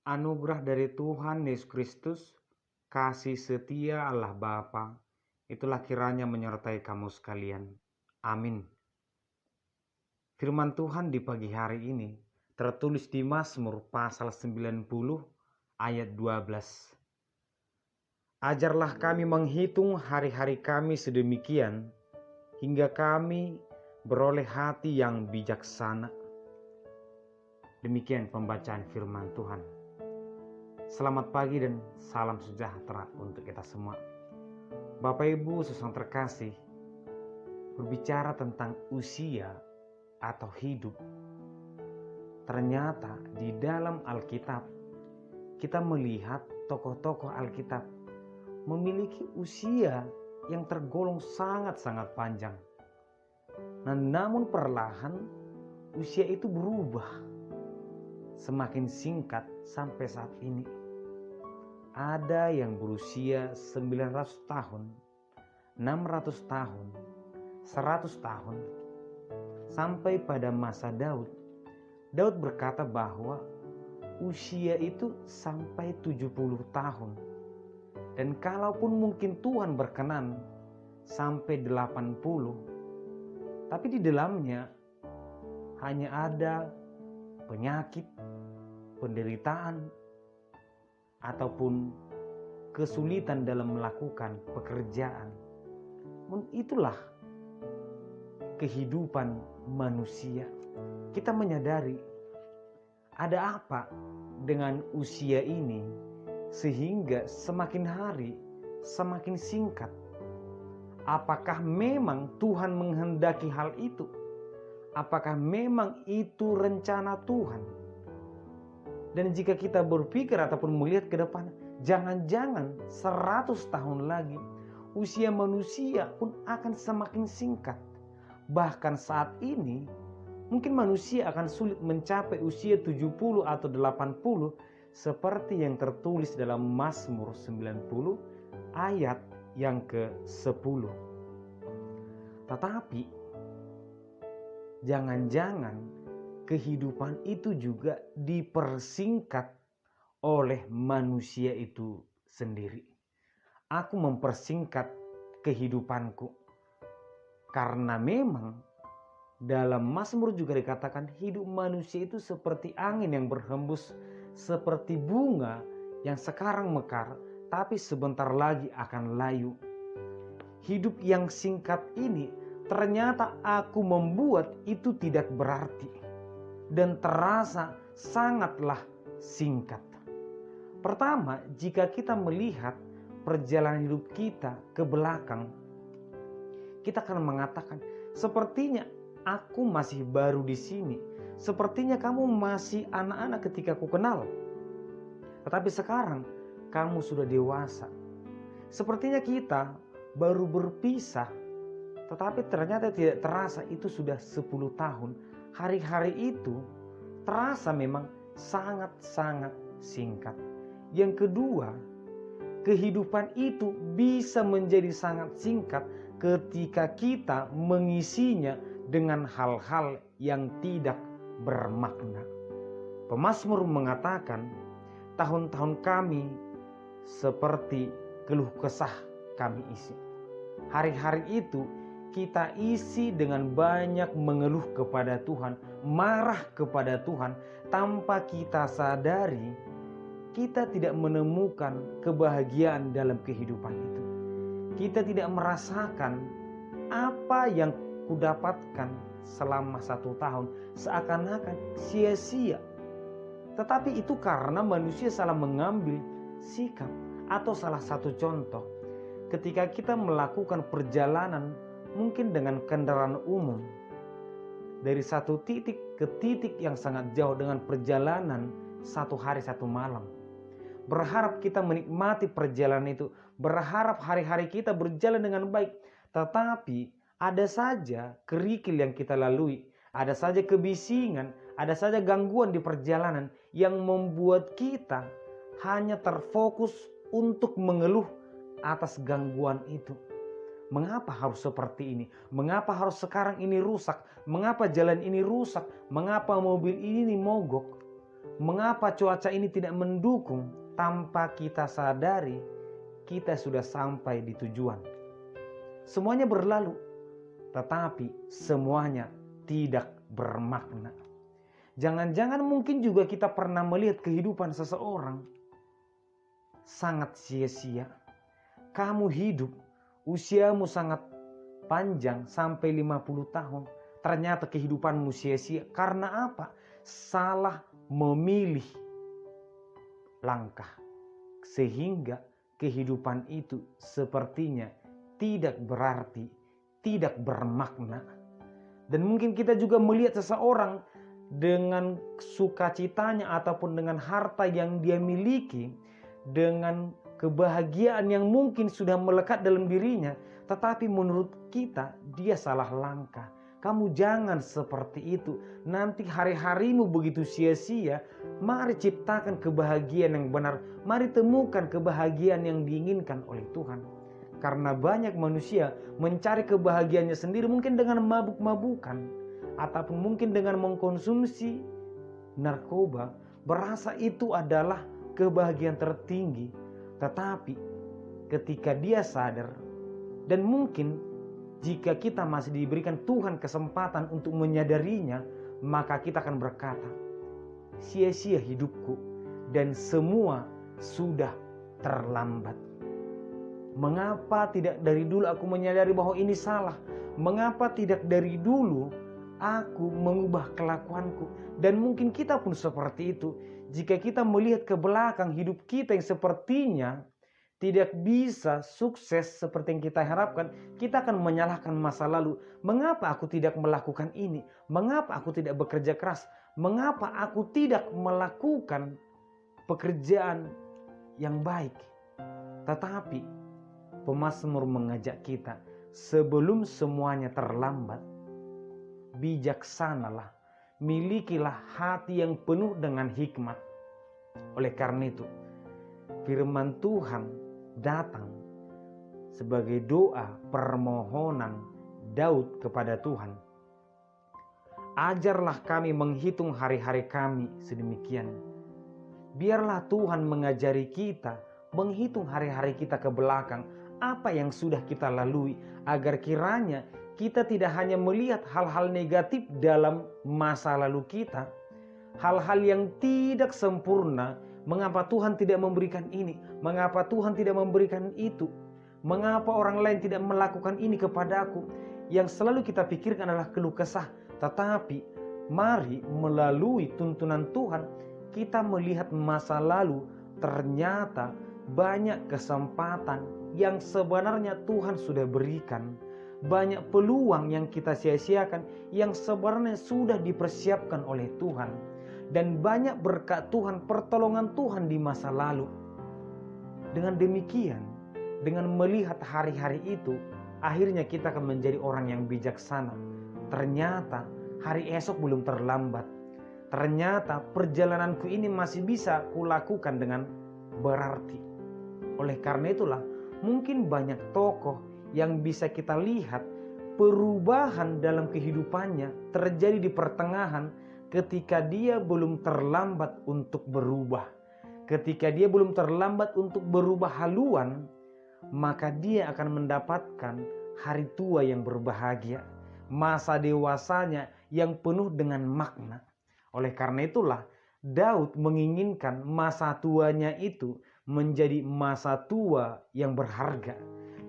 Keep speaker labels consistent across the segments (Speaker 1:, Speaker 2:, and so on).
Speaker 1: Anugerah dari Tuhan Yesus Kristus, kasih setia Allah Bapa, itulah kiranya menyertai kamu sekalian. Amin. Firman Tuhan di pagi hari ini tertulis di Mazmur pasal 90 ayat 12. Ajarlah kami menghitung hari-hari kami sedemikian, hingga kami beroleh hati yang bijaksana. Demikian pembacaan firman Tuhan. Selamat pagi dan salam sejahtera untuk kita semua. Bapak Ibu saudara terkasih, berbicara tentang usia atau hidup, ternyata di dalam Alkitab kita melihat tokoh-tokoh Alkitab memiliki usia yang tergolong sangat-sangat panjang. Namun perlahan usia itu berubah, semakin singkat sampai saat ini. Ada yang berusia 900 tahun, 600 tahun, 100 tahun. Sampai pada masa Daud. Daud berkata bahwa usia itu sampai 70 tahun. Dan kalaupun mungkin Tuhan berkenan sampai 80, tapi di dalamnya hanya ada penyakit, penderitaan, ataupun kesulitan dalam melakukan pekerjaan. Itulah kehidupan manusia. Kita menyadari ada apa dengan usia ini sehingga semakin hari semakin singkat. Apakah memang Tuhan menghendaki hal itu? Apakah memang itu rencana Tuhan? Dan jika kita berpikir ataupun melihat ke depan, jangan-jangan 100 tahun lagi usia manusia pun akan semakin singkat. Bahkan saat ini mungkin manusia akan sulit mencapai usia 70 atau 80 seperti yang tertulis dalam Mazmur 90 ayat yang ke-10. Tetapi jangan-jangan kehidupan itu juga dipersingkat oleh manusia itu sendiri. Aku mempersingkat kehidupanku. Karena memang dalam Mazmur juga dikatakan hidup manusia itu seperti angin yang berhembus, seperti bunga yang sekarang mekar, tapi sebentar lagi akan layu. Hidup yang singkat ini ternyata aku membuat itu tidak berarti dan terasa sangatlah singkat. Pertama, jika kita melihat perjalanan hidup kita ke belakang, kita akan mengatakan, sepertinya aku masih baru di sini. Sepertinya kamu masih anak-anak ketika aku kenal. Tetapi sekarang kamu sudah dewasa. Sepertinya kita baru berpisah, tetapi ternyata tidak terasa itu sudah 10 tahun. Hari-hari itu terasa memang sangat-sangat singkat. Yang kedua, kehidupan itu bisa menjadi sangat singkat ketika kita mengisinya dengan hal-hal yang tidak bermakna. Pemazmur mengatakan, tahun-tahun kami seperti keluh kesah kami isi. Hari-hari itu kita isi dengan banyak mengeluh kepada Tuhan, marah kepada Tuhan, tanpa kita sadari kita tidak menemukan kebahagiaan dalam kehidupan itu. Kita tidak merasakan apa yang kudapatkan selama 1 tahun, seakan-akan sia-sia. Tetapi itu karena manusia salah mengambil sikap. Atau salah satu contoh, ketika kita melakukan perjalanan mungkin dengan kendaraan umum dari satu titik ke titik yang sangat jauh dengan perjalanan 1 hari 1 malam. Berharap kita menikmati perjalanan itu, berharap hari-hari kita berjalan dengan baik. Tetapi ada saja kerikil yang kita lalui, ada saja kebisingan, ada saja gangguan di perjalanan yang membuat kita hanya terfokus untuk mengeluh atas gangguan itu. Mengapa harus seperti ini? Mengapa harus sekarang ini rusak? Mengapa jalan ini rusak? Mengapa mobil ini mogok? Mengapa cuaca ini tidak mendukung? Tanpa kita sadari, kita sudah sampai di tujuan. Semuanya berlalu, tetapi semuanya tidak bermakna. Jangan-jangan mungkin juga kita pernah melihat kehidupan seseorang sangat sia-sia. Kamu hidup, usiamu sangat panjang sampai 50 tahun. Ternyata kehidupanmu sia-sia. Karena apa? Salah memilih langkah. Sehingga kehidupan itu sepertinya tidak berarti, tidak bermakna. Dan mungkin kita juga melihat seseorang dengan sukacitanya ataupun dengan harta yang dia miliki, dengan kebahagiaan yang mungkin sudah melekat dalam dirinya, tetapi menurut kita dia salah langkah. Kamu jangan seperti itu. Nanti hari-harimu begitu sia-sia. Mari ciptakan kebahagiaan yang benar. Mari temukan kebahagiaan yang diinginkan oleh Tuhan. Karena banyak manusia mencari kebahagiaannya sendiri, mungkin dengan mabuk-mabukan ataupun mungkin dengan mengkonsumsi narkoba, berasa itu adalah kebahagiaan tertinggi. Tetapi ketika dia sadar, dan mungkin jika kita masih diberikan Tuhan kesempatan untuk menyadarinya, maka kita akan berkata, sia-sia hidupku dan semua sudah terlambat. Mengapa tidak dari dulu aku menyadari bahwa ini salah? Mengapa tidak dari dulu aku mengubah kelakuanku? Dan mungkin kita pun seperti itu. Jika kita melihat ke belakang hidup kita yang sepertinya tidak bisa sukses seperti yang kita harapkan, kita akan menyalahkan masa lalu. Mengapa aku tidak melakukan ini? Mengapa aku tidak bekerja keras? Mengapa aku tidak melakukan pekerjaan yang baik? Tetapi pemazmur mengajak kita, sebelum semuanya terlambat, bijaksanalah, milikilah hati yang penuh dengan hikmat. Oleh karena itu, firman Tuhan datang sebagai doa permohonan Daud kepada Tuhan. Ajarlah kami menghitung hari-hari kami sedemikian. Biarlah Tuhan mengajari kita menghitung hari-hari kita ke belakang, apa yang sudah kita lalui, agar kiranya kita tidak hanya melihat hal-hal negatif dalam masa lalu kita, hal-hal yang tidak sempurna. Mengapa Tuhan tidak memberikan ini? Mengapa Tuhan tidak memberikan itu? Mengapa orang lain tidak melakukan ini kepadaku? Yang selalu kita pikirkan adalah keluh kesah. Tetapi mari melalui tuntunan Tuhan kita melihat masa lalu, ternyata banyak kesempatan yang sebenarnya Tuhan sudah berikan. Banyak peluang yang kita sia-siakan yang sebenarnya sudah dipersiapkan oleh Tuhan. Dan banyak berkat Tuhan, pertolongan Tuhan di masa lalu. Dengan demikian, dengan melihat hari-hari itu, akhirnya kita akan menjadi orang yang bijaksana. Ternyata hari esok belum terlambat. Ternyata perjalananku ini masih bisa kulakukan dengan berarti. Oleh karena itulah, mungkin banyak tokoh yang bisa kita lihat perubahan dalam kehidupannya terjadi di pertengahan ketika dia belum terlambat untuk berubah. Ketika dia belum terlambat untuk berubah haluan, maka dia akan mendapatkan hari tua yang berbahagia, masa dewasanya yang penuh dengan makna. Oleh karena itulah Daud menginginkan masa tuanya itu menjadi masa tua yang berharga.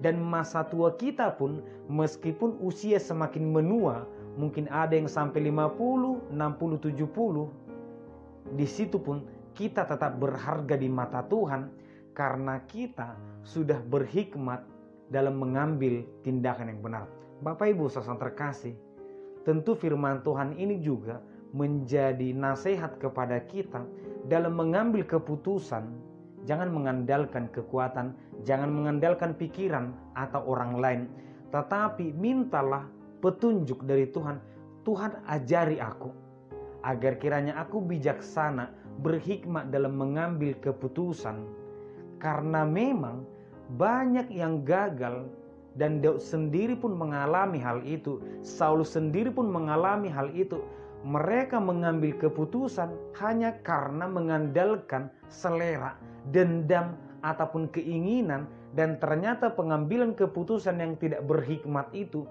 Speaker 1: Dan masa tua kita pun meskipun usia semakin menua, mungkin ada yang sampai 50, 60, 70. Di situ pun kita tetap berharga di mata Tuhan karena kita sudah berhikmat dalam mengambil tindakan yang benar. Bapak Ibu saudara terkasih, tentu firman Tuhan ini juga menjadi nasihat kepada kita dalam mengambil keputusan. Jangan mengandalkan kekuatan, jangan mengandalkan pikiran atau orang lain, tetapi mintalah petunjuk dari Tuhan. Tuhan ajari aku, agar kiranya aku bijaksana, berhikmat dalam mengambil keputusan. Karena memang banyak yang gagal, dan Daud sendiri pun mengalami hal itu. Saul sendiri pun mengalami hal itu. mereka mengambil keputusan hanya karena mengandalkan selera, dendam, ataupun keinginan, dan ternyata pengambilan keputusan yang tidak berhikmat itu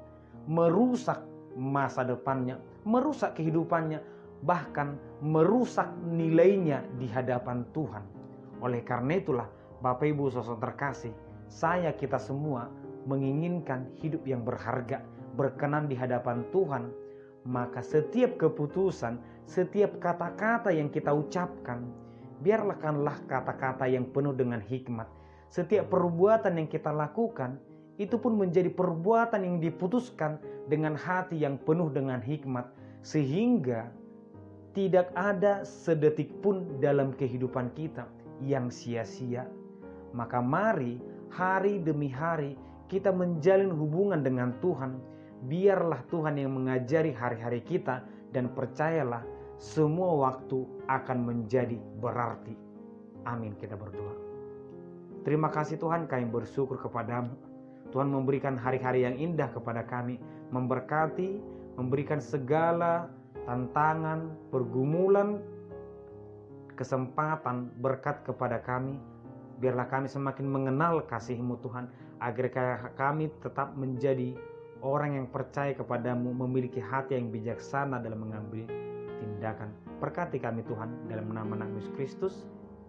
Speaker 1: merusak masa depannya, merusak kehidupannya, bahkan merusak nilainya di hadapan Tuhan. Oleh karena itulah Bapak Ibu saudara terkasih, kita semua menginginkan hidup yang berharga, berkenan di hadapan Tuhan. Maka setiap keputusan, setiap kata-kata yang kita ucapkan, biarlah kata-kata yang penuh dengan hikmat. Setiap perbuatan yang kita lakukan, itu pun menjadi perbuatan yang diputuskan dengan hati yang penuh dengan hikmat. Sehingga tidak ada sedetik pun dalam kehidupan kita yang sia-sia. Maka mari hari demi hari kita menjalin hubungan dengan Tuhan. Biarlah Tuhan yang mengajari hari-hari kita, dan percayalah semua waktu akan menjadi berarti. Amin, kita berdoa. Terima kasih Tuhan, kami bersyukur kepadamu. Tuhan memberikan hari-hari yang indah kepada kami, memberkati, memberikan segala tantangan, pergumulan, kesempatan, berkat kepada kami. Biarlah kami semakin mengenal kasih-Mu Tuhan, agar kami tetap menjadi orang yang percaya kepadamu, memiliki hati yang bijaksana dalam mengambil tindakan. Berkati kami Tuhan, dalam nama Yesus Kristus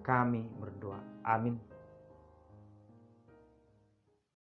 Speaker 1: kami berdoa. Amin.